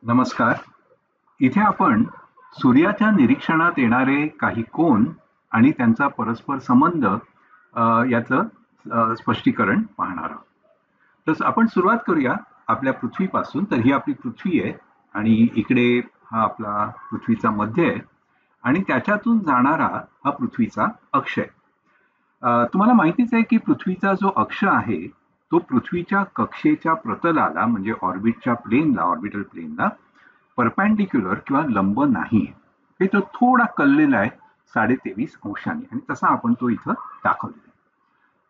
नमस्कार. इथे आपण सूर्याच्या निरीक्षणात येणारे काही कोन आणि त्यांचा परस्पर संबंध याचं स्पष्टीकरण पाहणार आहोत. तर आपण सुरुवात करूया आपल्या पृथ्वीपासून. तर ही आपली पृथ्वी आहे आणि इकडे हा आपला पृथ्वीचा मध्य आहे आणि त्याच्यातून जाणारा हा पृथ्वीचा अक्ष आहे. तुम्हाला माहितीच आहे की पृथ्वीचा जो अक्ष आहे तो पृथ्वीच्या कक्षेच्या प्रतलाला म्हणजे ऑर्बिटल प्लेनला परपॅन्डिक्युलर किंवा लंब नाही. हे तो थोडा कललेला आहे 23.5 अंशांनी आणि तसा आपण तो इथं दाखवलेला आहे.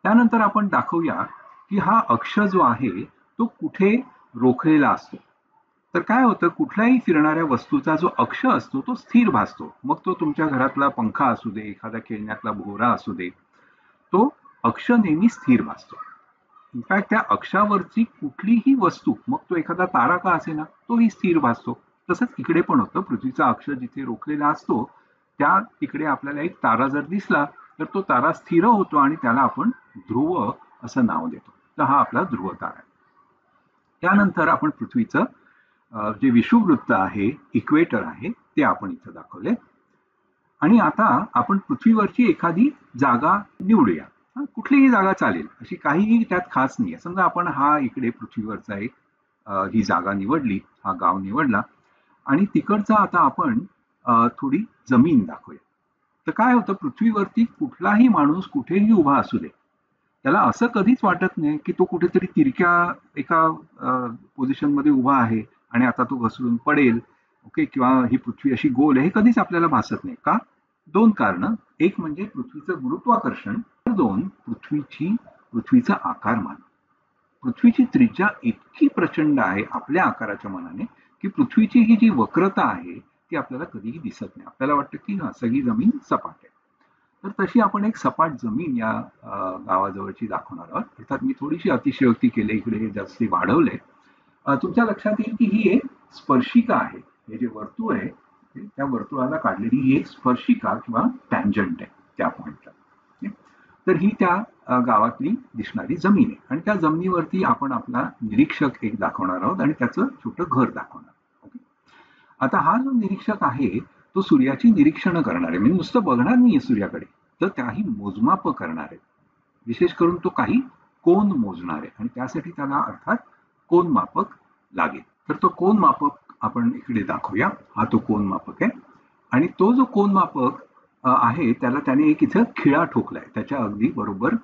त्यानंतर आपण दाखवूया की हा अक्ष जो आहे तो कुठे रोखलेला असतो. तर काय होतं, कुठल्याही फिरणाऱ्या वस्तूचा जो अक्ष असतो तो स्थिर भासतो. मग तो तुमच्या घरातला पंखा असू दे, एखादा खेळण्यातला भोवरा असू दे, तो अक्ष नेहमी स्थिर भासतो. इनफॅक्ट त्या अक्षावरची कुठलीही वस्तू, मग तो एखादा तारा का असेना, तोही स्थिर भासतो. तसंच इकडे पण होतं, पृथ्वीचा अक्ष जिथे रोखलेला असतो त्या तिकडे आपल्याला एक तारा जर दिसला तर तो तारा स्थिर होतो आणि त्याला आपण ध्रुव असं नाव देतो. तर हा आपला ध्रुव तारा आहे. त्यानंतर आपण पृथ्वीचं जे विषुववृत्त आहे, इक्वेटर आहे, ते आपण इथं दाखवले. आणि आता आपण पृथ्वीवरची एखादी जागा निवडूया. कुठलीही जागा चालेल, अशी काहीही त्यात खास नाही आहे. समजा आपण हा इकडे पृथ्वीवरचा एक ही जागा निवडली, हा गाव निवडला आणि तिकडचा आता आपण थोडी जमीन दाखवूया. तर काय होतं, पृथ्वीवरती कुठलाही माणूस कुठेही उभा असू दे, त्याला असं कधीच वाटत नाही की तो कुठेतरी तिरक्या एका पोझिशनमध्ये उभा आहे आणि आता तो घसरून पडेल. ओके, किंवा ही पृथ्वी अशी गोल आहे, हे कधीच आपल्याला भासत नाही. का? दोन कारण. एक म्हणजे पृथ्वीचं गुरुत्वाकर्षण, तर दोन पृथ्वीचा आकारमान. पृथ्वीची त्रिज्या इतकी प्रचंड आहे आपल्या आकाराच्या मनाने की पृथ्वीची ही जी वक्रता आहे ती आपल्याला कधीही दिसत नाही. आपल्याला वाटतं की सगळी जमीन सपाट आहे. तर तशी आपण एक सपाट जमीन या गावाजवळची दाखवणार आहोत. अर्थात मी थोडीशी अतिशयोक्ती केली, इकडे हे जास्त वाढवले. तुमच्या लक्षात येईल की ही एक स्पर्शिका आहे. हे जे वर्तुळ आहे त्या वर्तुळाला काढलेली ही एक स्पर्शिका किंवा टँजंट आहे त्या पॉइंटला. तर ही त्या गावातली दिसणारी जमीन आहे आणि त्या जमिनीवरती आपण आपला निरीक्षक एक दाखवणार आहोत आणि त्याचं छोटं घर दाखवणार. ओके. आता हा जो निरीक्षक आहे तो सूर्याची निरीक्षण करणार आहे, म्हणजे नुसतं बघणार नाहीये सूर्याकडे, तर त्याही मोजमाप करणार आहे. विशेष करून तो काही कोन मोजणार आहे आणि त्यासाठी त्याला अर्थात कोनमापक लागेल. तर तो कोनमापक आपण इकडे दाखवूया. हा तो कोनमापक आहे आणि तो जो कोनमापक आहे त्याला त्याने एक इथं खिळा ठोकलाय त्याच्या अगदी बरोबर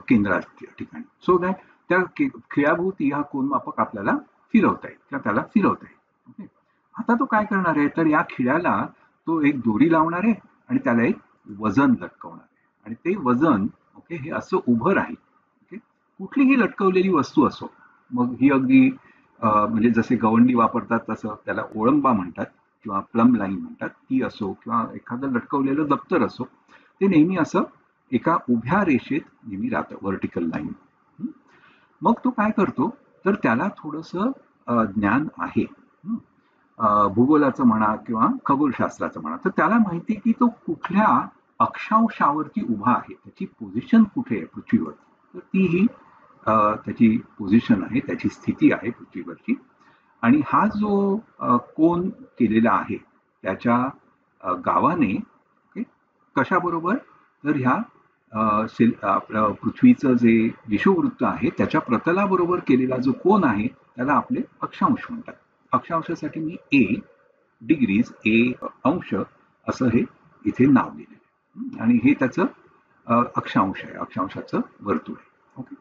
केंद्राच्या ठिकाणी. सो दॅट त्या खिळ्याभोवती हा कोनमापक आपल्याला फिरवता येईल किंवा त्याला फिरवता येईल. ओके. आता तो काय करणार आहे, तर या खिळ्याला तो एक दोरी लावणार आहे आणि त्याला एक वजन लटकवणार आहे आणि ते वजन ओके हे असं उभं राहील. ओके. कुठलीही लटकवलेली वस्तू असो, मग ही अगदी म्हणजे जसे गवंडी वापरतात तसं त्याला ओळंबा म्हणतात किंवा प्लम लाईन म्हणतात, ती असो किंवा एखादं लटकवलेलं दप्तर असो, ते नेहमी असं एका उभ्या रेषेत नेहमी राहतं, व्हर्टिकल लाईन. मग तो काय करतो, तर त्याला थोडंसं ज्ञान आहे भूगोलाचं म्हणा किंवा खगोलशास्त्राचं म्हणा, तर त्याला माहिती आहे की तो कुठल्या अक्षांशावरती उभा आहे, त्याची पोझिशन कुठे आहे पृथ्वीवर. तर ती ही त्याची पोझिशन आहे, त्याची स्थिती आहे पृथ्वीवरची. आणि हा जो कोन केलेला आहे त्याच्या गावाने कशाबरोबर, तर ह्या आपलं पृथ्वीचं जे विषुववृत्त आहे त्याच्या प्रतलाबरोबर केलेला जो कोन आहे त्याला आपले अक्षांश म्हणतात. अक्षांशासाठी मी ए डिग्रीज, ए अंश असं हे इथे नाव दिलेलं आहे आणि हे त्याचं अक्षांश आहे, अक्षांशाचं वर्तुळ आहे. ओके.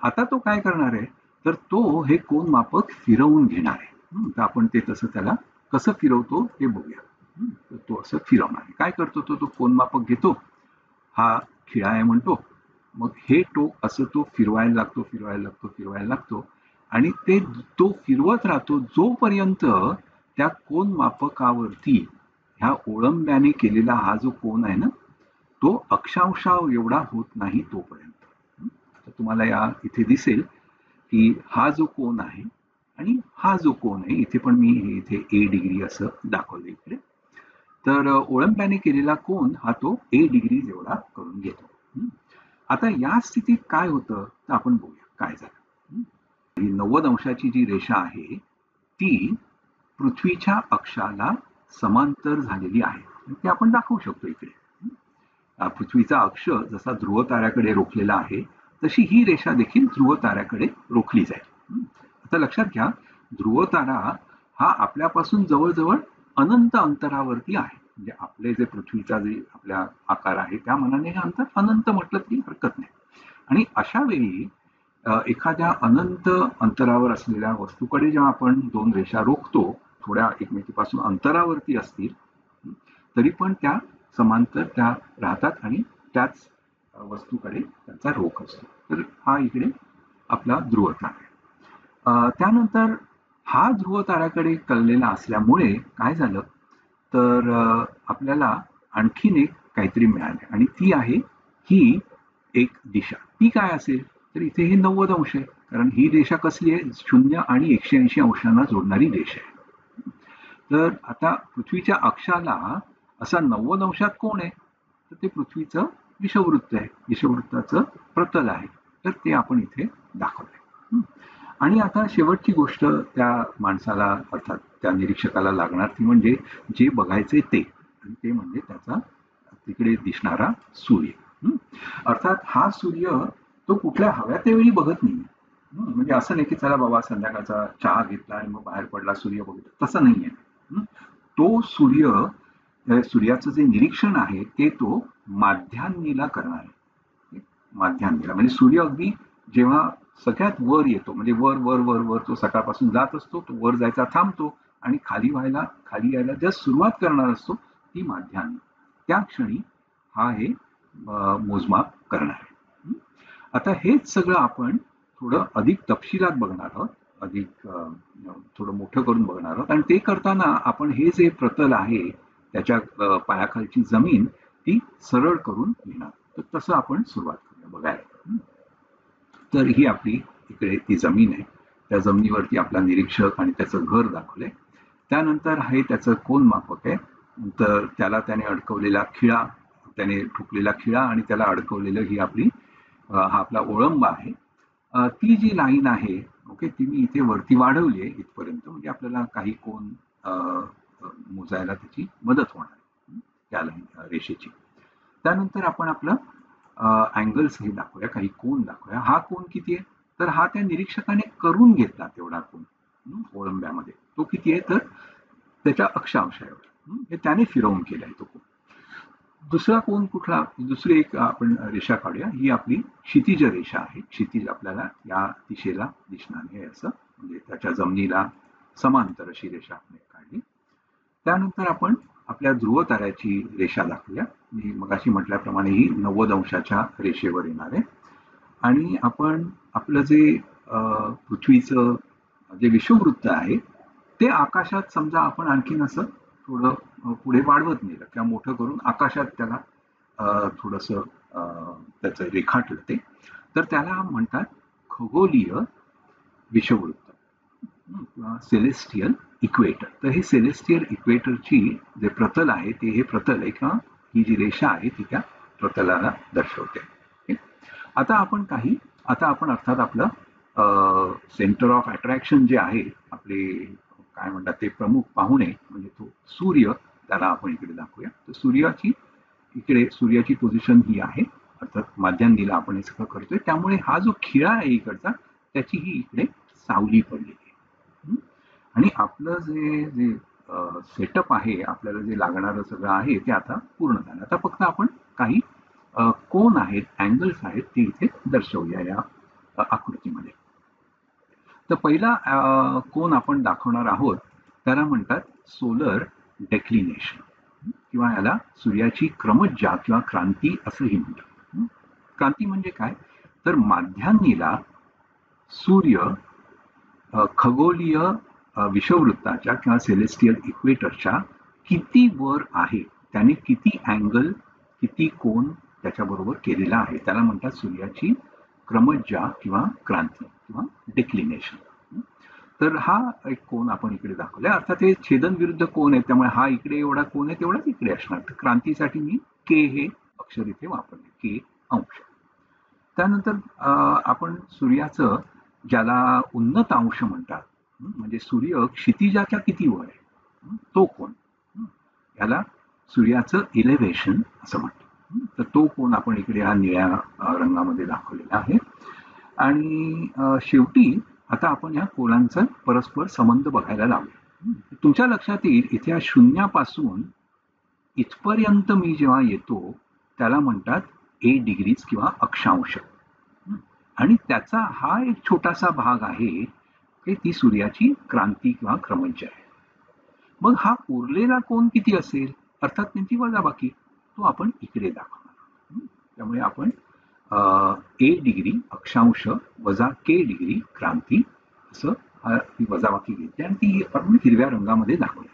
आता तो काय करणार आहे, तर तो हे कोनमापक फिरवून घेणार आहे. तर आपण ते तसं त्याला कसं फिरवतो ते बघूया. तर तो असं फिरवणार आहे. काय करतो तो कोनमापक घेतो, हा खिळा आहे म्हणतो, मग हे टोक असं तो फिरवायला लागतो आणि तो फिरवत राहतो जोपर्यंत त्या कोनमापकावरती ह्या ओळंब्याने केलेला हा जो कोन आहे ना तो अक्षांशा एवढा होत नाही तोपर्यंत. आता तुम्हाला या इथे दिसेल की हा जो कोन आहे आणि हा जो कोन आहे, इथे पण मी इथे ए डिग्री असं दाखवलं इकडे. तर ओळंब्याने केलेला कोन हा तो ए डिग्री एवढा करून घेतो. आता या स्थितीत काय होतं तर आपण बघूया काय झालं. ही 90 अंशाची जी रेषा आहे ती पृथ्वीच्या अक्षाला समांतर झालेली आहे. ते आपण दाखवू शकतो इकडे. पृथ्वीचा अक्ष जसा ध्रुव ताऱ्याकडे रोखलेला आहे तशी ही रेषा देखील ध्रुव ताऱ्याकडे रोखली जाईल. आता लक्षात घ्या, ध्रुव तारा हा आपल्यापासून जवळजवळ अनंत अंतरावरती आहे. म्हणजे आपले जे पृथ्वीचा जे आपल्या आकार आहे त्या मनाने हे अंतर अनंत म्हटलं तरी हरकत नाही. आणि अशा वेळी एखाद्या अनंत अंतरावर असलेल्या वस्तूकडे जेव्हा आपण दोन रेषा रोखतो, थोड्या एकमेकीपासून अंतरावरती असतील तरी पण त्या समांतर त्या राहतात आणि त्याच वस्तूकडे त्यांचा रोख असतो. तर हा इकडे आपला ध्रुव तारा आहे. त्यानंतर हा ध्रुव ताऱ्याकडे कललेला असल्यामुळे काय झालं तर आपल्याला आणखीन एक काहीतरी मिळाले आणि ती आहे ही एक दिशा. ती काय असेल तर इथे हे 90 अंश आहे, कारण ही रेषा कसली आहे, 0 आणि 180 अंशांना जोडणारी रेषा आहे. तर आता पृथ्वीच्या अक्षाला असा 90 अंशात कोण आहे तर ते पृथ्वीचं विषुववृत्त आहे, विषुववृत्ताचं प्रतल आहे. तर ते आपण इथे दाखवलंय. आणि आता शेवटची गोष्ट त्या माणसाला अर्थात त्या निरीक्षकाला लागणार ती म्हणजे जे बघायचे ते, आणि ते म्हणजे त्याचा तिकडे दिसणारा सूर्य. अर्थात हा सूर्य तो कुठल्या हव्या त्यावेळी बघत नाही. म्हणजे असं नाही की चला बाबा संध्याकाळचा चहा घेतला आणि मग बाहेर पडला सूर्य बघितला, तसं नाहीये. तो सूर्याचं जे निरीक्षण आहे ते तो माध्यान्नीला करणार आहे. माध्यान्नीला म्हणजे सूर्य अगदी जेव्हा सगळ्यात वर येतो, म्हणजे वर वर वर वर तो सकाळपासून जात असतो, तो वर जायचा थांबतो आणि खाली यायला जस्ट सुरुवात करणार असतो, ती माध्यान्ह. त्या क्षणी हा हे मोजमाप करणार आहे. आता हेच सगळं आपण थोडं अधिक तपशिलात बघणार आहोत, अधिक थोडं मोठं करून बघणार आहोत. आणि ते करताना आपण हे जे प्रतल आहे त्याच्या पायाखालची जमीन ती सरळ करून घेणार. तर तसं आपण सुरुवात करूया बघायला. तर ही आपली इकडे ती जमीन आहे. त्या जमिनीवरती आपला निरीक्षक आणि त्याचं घर दाखवलंय. त्यानंतर हे त्याचं कोन मापक आहे. तर त्याला त्याने अडकवलेला खिळा, त्याने ठोकलेला खिळा आणि त्याला अडकवलेलं ही आपली हा आपला ओळंबा आहे. ती जी लाईन आहे ओके, ती मी इथे वरती वाढवली आहे इथपर्यंत, म्हणजे आपल्याला काही कोन मोजायला त्याची मदत होणार आहे त्या लाईन रेषेची. त्यानंतर आपण आपलं अँगल्स हे दाखवूया, काही कोन दाखवूया. हा कोन किती आहे तर हा त्या निरीक्षकाने करून घेतला तेवढा कोन ओळंब्यामध्ये. तो किती आहे तर त्याच्या अक्षांश एवढा, हे त्याने फिरवून केलाय तो कोन. दुसरा कोन कुठला, दुसरी एक आपण रेषा काढूया. ही आपली क्षितिज रेषा आहे. क्षितिज आपल्याला या दिशेला दिसणार आहे असं, म्हणजे त्याच्या जमिनीला समांतर अशी रेषा आपण काढली. त्यानंतर आपण आपल्या ध्रुव ताऱ्याची रेषा दाखवूया. मी मगाशी म्हटल्याप्रमाणे ही 90 अंशाच्या रेषेवर येणार आहे. आणि आपण आपलं जे पृथ्वीचं जे विषुववृत्त आहे ते आकाशात समजा आपण आणखीन असं थोडं पुढे वाढवत नेलं किंवा मोठं करून आकाशात त्याला थोडंसं त्याचं रेखाटलं ते, तर त्याला म्हणतात खगोलीय विषुववृत्त किंवा सेलेस्टियल इक्वेटर. तर हे सेलेस्टियल इक्वेटरची जे प्रतल आहे ते हे प्रतल आहे किंवा ही जी रेषा आहे ती त्या प्रतलाला दर्शवते. आता आपण अर्थात आपलं सेंटर ऑफ अट्रॅक्शन जे आहे आपले काय म्हणतात ते प्रमुख पाहुणे म्हणजे तो सूर्य, त्याला आपण इकडे दाखवूया. तर सूर्याची पोझिशन ही आहे, अर्थात माध्यान्नीला आपण हे सगळं करतोय. त्यामुळे हा जो खिळा आहे इकडचा त्याची ही इकडे सावली पडलेली आहे. आणि आपलं जे सेटअप आहे, आपल्याला जे लागणारं सगळं आहे ते आता पूर्ण झालं. आता फक्त आपण काही कोन आहेत, अँगल्स आहेत ते इथे दर्शवूया या आकृतीमध्ये. तर पहिला कोन आपण दाखवणार आहोत त्याला म्हणतात सोलर डेक्लिनेशन किंवा याला सूर्याची क्रमज्जा किंवा क्रांती असंही म्हणतात. क्रांती म्हणजे काय तर माध्यान्नीला सूर्य खगोलीय विषुववृत्ताच्या किंवा सेलेस्टियल इक्वेटरच्या किती वर आहे, त्याने किती अँगल किती कोन त्याच्याबरोबर केलेला आहे त्याला म्हणतात सूर्याची क्रमज्जा किंवा क्रांती किंवा डेक्लिनेशन. तर हा एक कोन आपण इकडे दाखवलाय. अर्थात हे छेदन विरुद्ध कोन आहे, त्यामुळे हा इकडे एवढा कोन आहे तेवढाच इकडे असणार. तर क्रांतीसाठी मी के हे अक्षर इथे वापरले, के अंश. त्यानंतर आपण सूर्याचं ज्याला उन्नत अंश म्हणतात म्हणजे सूर्य क्षितिजाच्या किती वर आहे, तो कोन. याला सूर्याचं इलेव्हेशन असं म्हणतो. तर तो कोन आपण इकडे हा निळ्या रंगामध्ये दाखवलेला आहे. आणि शेवटी आता आपण या कोनांचा परस्पर संबंध बघायला लावूया. तुमच्या लक्षात येईल इथे या शून्यापासून इथपर्यंत मी जेव्हा येतो त्याला म्हणतात ए डिग्रीज किंवा अक्षांश. आणि त्याचा हा एक छोटासा भाग आहे की ती सूर्याची क्रांती किंवा क्रमज्या आहे. मग हा उरलेला कोन किती असेल, अर्थात त्यांची वजाबाकी, तो आपण इकडे दाखवणार. त्यामुळे आपण ए डिग्री अक्षांश वजा के डिग्री क्रांती असं ही वजाबाकी घेतली आणि ती आपण हिरव्या रंगामध्ये दाखवली.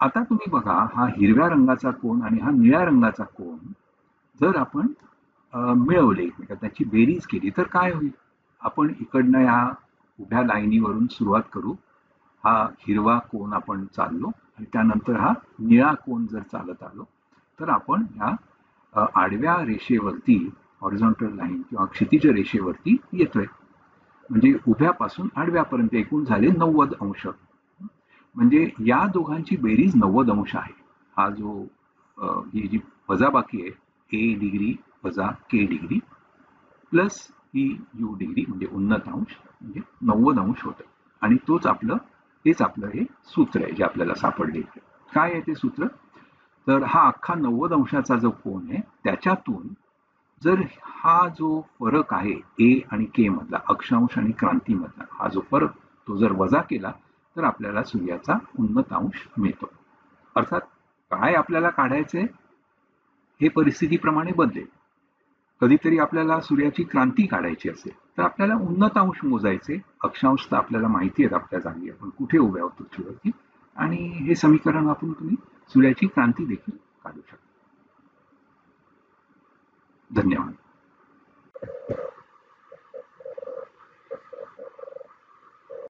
आता तुम्ही बघा, हा हिरव्या रंगाचा कोन आणि हा निळ्या रंगाचा कोन जर आपण मिळवले, त्याची बेरीज केली तर काय होईल. आपण इकडनं या उभ्या लाईनीवरून सुरुवात करू. हा हिरवा कोन आपण चाललो आणि त्यानंतर हा निळा कोन जर चालत आलो तर आपण ह्या आडव्या रेषेवरती हॉरिझॉन्टल लाईन किंवा क्षितिज रेषेवरती येतोय. म्हणजे उभ्यापासून आडव्यापर्यंत एकूण झाले 90 अंश. म्हणजे या दोघांची बेरीज 90 अंश आहे. हा जो ही जी वजाबाकी आहे ए डिग्री वजा के डिग्री प्लस ही यू डिग्री म्हणजे उन्नत अंश म्हणजे 90 अंश होतं. आणि हेच आपलं हे सूत्र आहे जे आपल्याला सापडले. काय आहे ते सूत्र. तर हा अख्खा 90 अंशाचा जो कोन आहे त्याच्यातून जर हा जो फरक आहे ए आणि के मधला, अक्षांश आणि क्रांती मधला हा जो फरक तो जर वजा केला तर आपल्याला सूर्याचा उन्नत अंश मिळतो. अर्थात काय आपल्याला काढायचंय हे परिस्थितीप्रमाणे बदलेल. कधीतरी आपल्याला सूर्याची क्रांती काढायची असेल तर आपल्याला उन्नत अंश मोजायचे. अक्षांश तर आपल्याला माहिती आहेत आपल्या जागी आपण कुठे उभ्या होतो पृथ्वीवरती. आणि हे समीकरण वापरून तुम्ही सूर्याची क्रांती देखील काढू शकता. धन्यवाद.